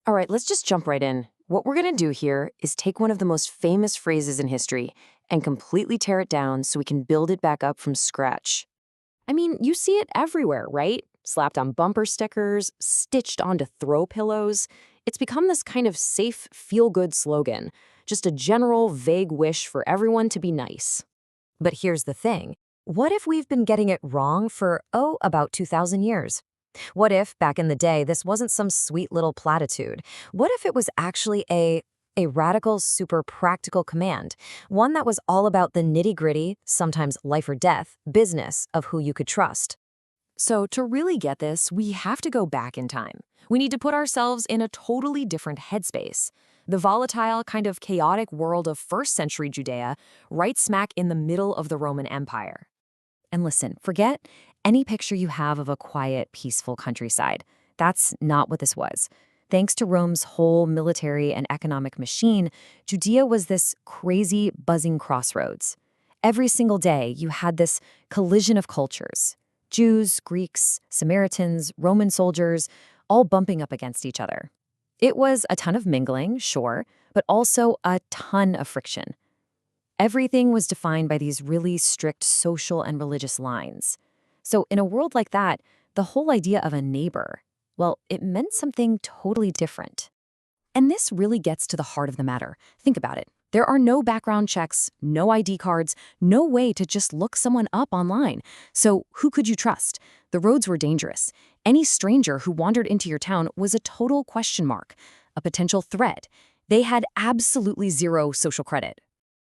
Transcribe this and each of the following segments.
All right, let's just jump right in. What we're going to do here is take one of the most famous phrases in history and completely tear it down so we can build it back up from scratch. I mean, you see it everywhere, right? Slapped on bumper stickers, stitched onto throw pillows. It's become this kind of safe, feel-good slogan, just a general, vague wish for everyone to be nice. But here's the thing. What if we've been getting it wrong for, about 2,000 years? What if, back in the day, this wasn't some sweet little platitude? What if it was actually a radical, super practical command, one that was all about the nitty-gritty, sometimes life or death, business of who you could trust? So to really get this, we have to go back in time. We need to put ourselves in a totally different headspace. The volatile, kind of chaotic world of first century Judea, right smack in the middle of the Roman Empire. And listen, forget any picture you have of a quiet, peaceful countryside. That's not what this was. Thanks to Rome's whole military and economic machine, Judea was this crazy, buzzing crossroads. Every single day, you had this collision of cultures. Jews, Greeks, Samaritans, Roman soldiers, all bumping up against each other. It was a ton of mingling, sure, but also a ton of friction. Everything was defined by these really strict social and religious lines. So in a world like that, the whole idea of a neighbor, well, it meant something totally different. And this really gets to the heart of the matter. Think about it. There are no background checks, no ID cards, no way to just look someone up online. So who could you trust? The roads were dangerous. Any stranger who wandered into your town was a total question mark, a potential threat. They had absolutely zero social credit.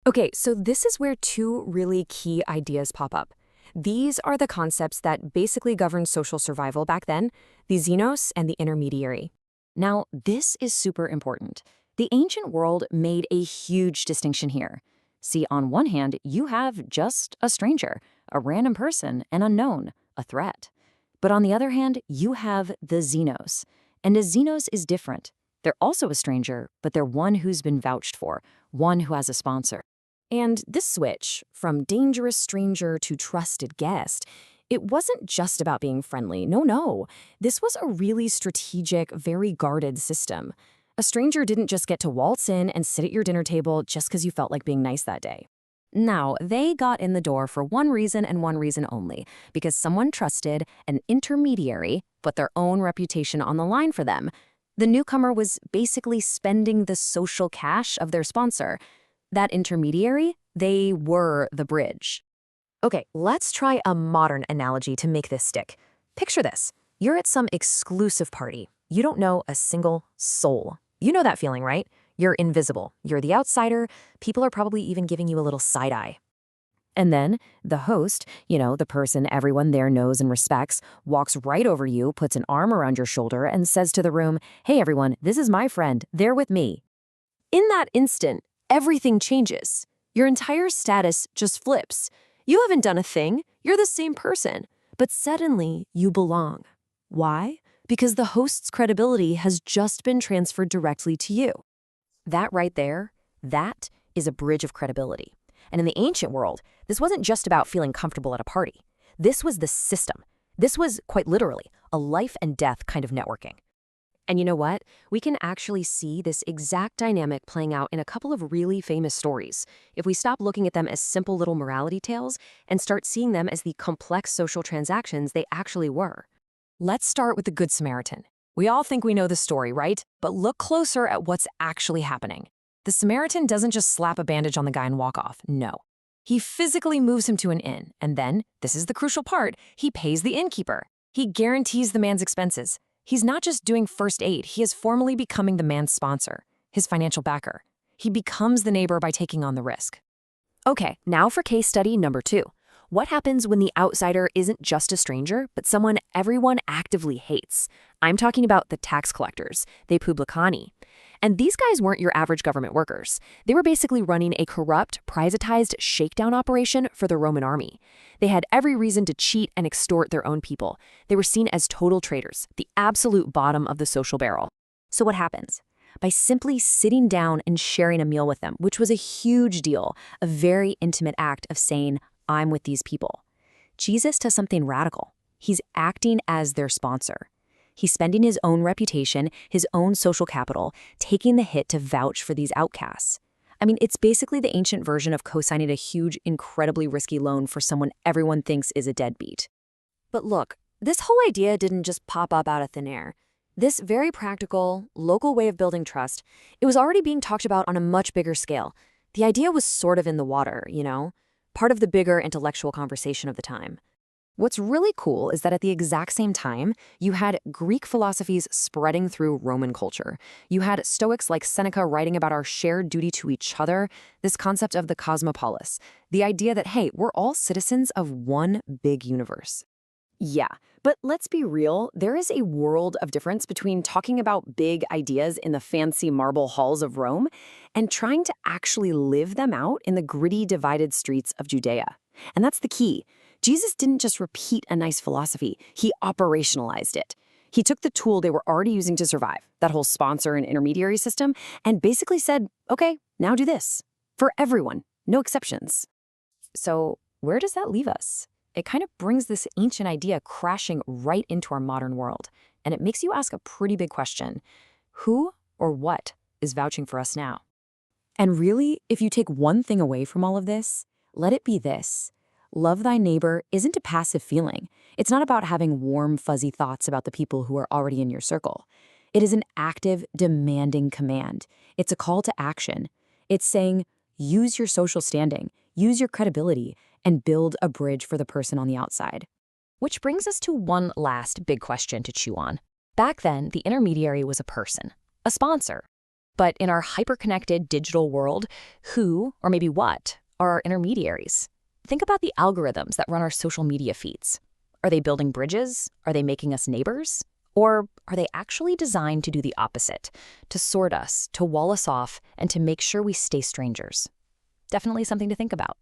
Okay, so this is where two really key ideas pop up. These are the concepts that basically governed social survival back then, the xenos and the intermediary. Now, this is super important. The ancient world made a huge distinction here. See, on one hand, you have just a stranger, a random person, an unknown, a threat. But on the other hand, you have the xenos. And a xenos is different. They're also a stranger, but they're one who's been vouched for, one who has a sponsor. And this switch, from dangerous stranger to trusted guest, it wasn't just about being friendly. No. This was a really strategic, very guarded system. A stranger didn't just get to waltz in and sit at your dinner table just because you felt like being nice that day. Now, they got in the door for one reason and one reason only, because someone trusted an intermediary, put their own reputation on the line for them. The newcomer was basically spending the social cash of their sponsor. That intermediary, they were the bridge. Okay, let's try a modern analogy to make this stick. Picture this. You're at some exclusive party. You don't know a single soul. You know that feeling, right? You're invisible. You're the outsider. People are probably even giving you a little side eye. And then the host, the person everyone there knows and respects, walks right over you, puts an arm around your shoulder, and says to the room, "Hey everyone, this is my friend. They're with me." In that instant, everything changes. Your entire status just flips. You haven't done a thing. You're the same person. But suddenly, you belong. Why? Because the host's credibility has just been transferred directly to you. That right there, that is a bridge of credibility. And in the ancient world, this wasn't just about feeling comfortable at a party. This was the system. This was, quite literally, a life and death kind of networking. And you know what? We can actually see this exact dynamic playing out in a couple of really famous stories if we stop looking at them as simple little morality tales and start seeing them as the complex social transactions they actually were. Let's start with the Good Samaritan. We all think we know the story, right? But look closer at what's actually happening. The Samaritan doesn't just slap a bandage on the guy and walk off. No. He physically moves him to an inn, and then, this is the crucial part, he pays the innkeeper. He guarantees the man's expenses. He's not just doing first aid, he is formally becoming the man's sponsor, his financial backer. He becomes the neighbor by taking on the risk. Okay, now for case study number 2. What happens when the outsider isn't just a stranger, but someone everyone actively hates? I'm talking about the tax collectors, the publicani. And these guys weren't your average government workers. They were basically running a corrupt, privatized shakedown operation for the Roman army. They had every reason to cheat and extort their own people. They were seen as total traitors, the absolute bottom of the social barrel. So what happens? By simply sitting down and sharing a meal with them, which was a huge deal, a very intimate act of saying, "I'm with these people." Jesus does something radical. He's acting as their sponsor. He's spending his own reputation, his own social capital, taking the hit to vouch for these outcasts. I mean, it's basically the ancient version of co-signing a huge, incredibly risky loan for someone everyone thinks is a deadbeat. But look, this whole idea didn't just pop up out of thin air. This very practical, local way of building trust, it was already being talked about on a much bigger scale. The idea was sort of in the water, part of the bigger intellectual conversation of the time. What's really cool is that at the exact same time, you had Greek philosophies spreading through Roman culture. You had Stoics like Seneca writing about our shared duty to each other, this concept of the cosmopolis, the idea that, hey, we're all citizens of one big universe. Yeah, but let's be real, there is a world of difference between talking about big ideas in the fancy marble halls of Rome and trying to actually live them out in the gritty, divided streets of Judea. And that's the key. Jesus didn't just repeat a nice philosophy, he operationalized it. He took the tool they were already using to survive, that whole sponsor and intermediary system, and basically said, okay, now do this. For everyone, no exceptions. So where does that leave us? It kind of brings this ancient idea crashing right into our modern world. And it makes you ask a pretty big question. Who or what is vouching for us now? And really, if you take one thing away from all of this, let it be this. Love thy neighbor isn't a passive feeling. It's not about having warm, fuzzy thoughts about the people who are already in your circle. It is an active, demanding command. It's a call to action. It's saying, use your social standing, use your credibility, and build a bridge for the person on the outside. Which brings us to one last big question to chew on. Back then, the intermediary was a person, a sponsor. But in our hyper-connected digital world, who, or maybe what, are our intermediaries? Think about the algorithms that run our social media feeds. Are they building bridges? Are they making us neighbors? Or are they actually designed to do the opposite, to sort us, to wall us off, and to make sure we stay strangers? Definitely something to think about.